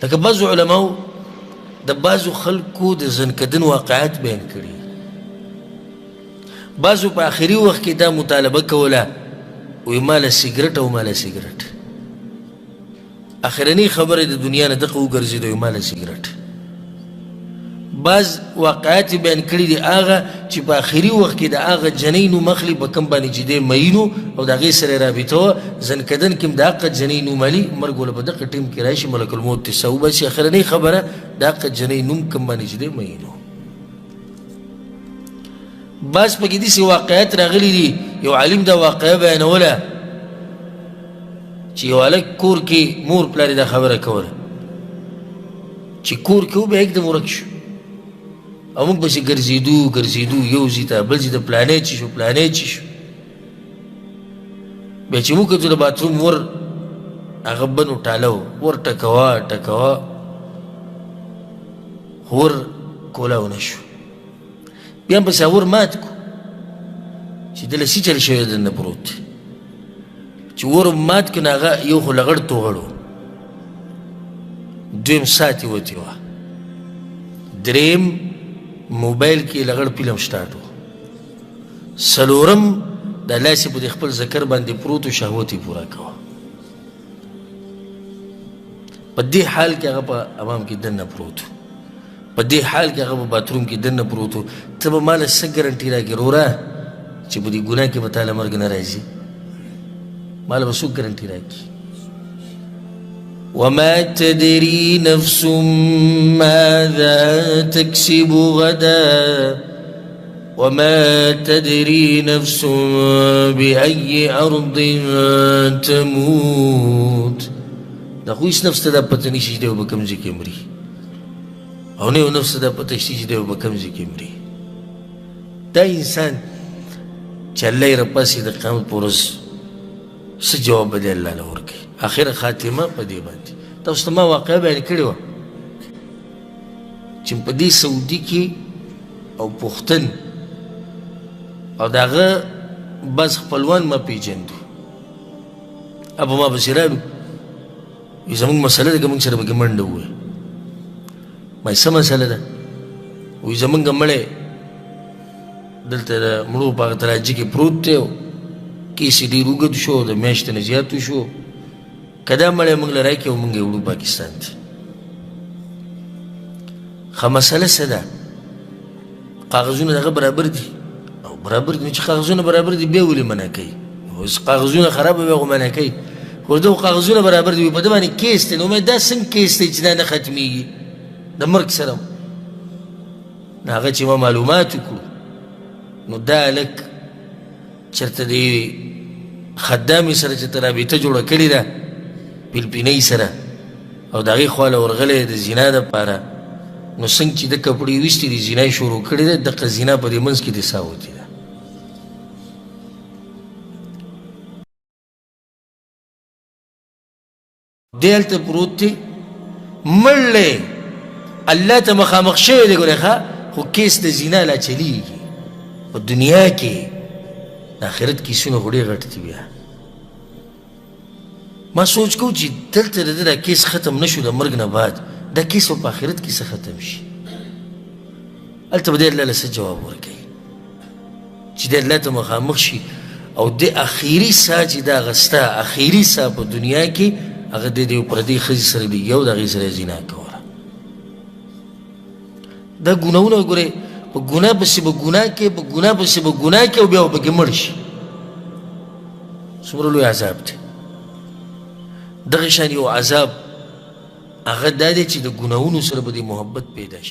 لکه بعضو علماو د بعضو خلکو د زنکدن واقعات بیان کړي بعضو په آخري وخت کې دا مطالبه کوله وی ماله سیګرټ او ماله سیګرټ اخرنی خبره د دنیا نه دغه وګرځېده وی ماله سیګرټ بعض واقعات بیان کړي دي هغه چې په آخري وخت کې د هغه جنۍ نوم اخلي په کوم باندې چې دی مینو او د هغې سره یې رابطه وه زنکدن کې هم د هغه جنۍ نوم علي مرګ وله په دغه ټیم کې راشي ملک الموت ته وباسي اخرنۍ خبره د هغه جنۍ نوم کوم باندې چې دی مینو بعض پکې داسې واقعات راغلي دي یو عالم دا واقعه بیانوله چې یو هلک کور کې مور پلار یې دا خبره کوله چې کور کې و بیا یکدم ورک شو او موږ پسې ګرځېدو یو ځای ته بل ځای ته پلانی چې شو بیا چې موږ کتو د باتروم ور هغه بند و ټاله و ور ټکوه خو ور کولاو نه شو بیا هم پسې ور مات کو چې دله څه چل شوی دننه پروت چې ور مات کړو نو هغه یو خو لغړ توغړ و دویم ساعت یې وتې وه دریم موبایل کې لغړ فلم سټارټ و څلورم دا لاس یې په دې خپل ذکر باندې پروت و شهوت یې پوره کوه په دې حال کې هغه په عوام کې دننه پروت و په دې حال کې هغه په باتروم کې دننه پروت و ته به ماله څه ګرنټي راکړې وروره چې په دې ګناه کې به تاله مرګ نه راځي ماله به څوک ګرنټي راکړي وما تدري نفس ماذا تكسب غدا وما تدري نفس بأي أرض تموت دا خو هیڅ نفس ته دا پته نشي چې دی به کوم ځای کې مري او نه یو نفس ته دا پته شته چې دی به کوم ځای کې مري دا انسان چې الله یې راپاسي د قیامت په ورځ څه جواب به دی الله له ورکوي آخر خاتمه په دې باندې تاسو ته ما واقعه بیان کړې وه چې په دې سعودي کې او پښتن او د هغه بعض خپلوان ما پېژندو ابو ما پسې رالو وایي زموږ مسله ده که موږ سره پکې منډه ووایو ما یې څه مسله ده وایي زموږ مړی دلته د مړو په هغه تراجي کې پروت دی او کیس یې ډېر اوږد شو د میاشتې نه زیات شو که دا مړی موږ له راکړي او موږ یې وړو پاکستان ته ښه مسله څه ده کاغذونه د هغه برابر دي او برابر دي نو چې کاغذونه برابر دي بیا ولې منع کوي اوس کاغذونه خرابه وي هغه منع کوي خو دغه کاغذونه برابر دي په ده باندې کیس دی نو دا څنګه کیس دی چې دا نه ختمېږي د مرګ سره نو هغه چې ما معلومات وکړو نو دا هلک چېرته د خدامې سره چې ته رابطه جوړه کړې ده فلپینۍ سره او د هغې خوا له ورغلی د زنا دپاره نو څنګه چې د کپړې ویستې دي زنا یې شروع کړې ده دقه زنا په دې منځ کې د ساوتې ده دی هلته پروت دی مړ دی الله ته مخامخ شوی دی ګورې ښه خو کیس د زنا لا چلیږي په دنیا کې د آخرت کیسونه خو ډېر غټ دي بیا ما سوچ کو چې دلته د ده دا کیس ختم نه شو د مرګ نه بعد دا کیس به په آخرت کې څه ختم شي هلته به دی الله له څه جواب ورکوي چې دی الله ته مخامخ شي او د اخري ساه چې دا اخیسته اخري ساه په دنیا کې هغه د دې پردۍ ښځې سره لګي او د هغې سره یې زنا کوله دا ګناهونه وګورئ په ګناه پسې به ګناه کې په ګناه پسې به ګناه کې او بیا به پکې مړ شي څومره لوی عذاب دی دغه شان یو عذاب هغه دا دی چې د ګناهونو سره به دې محبت پیدا شي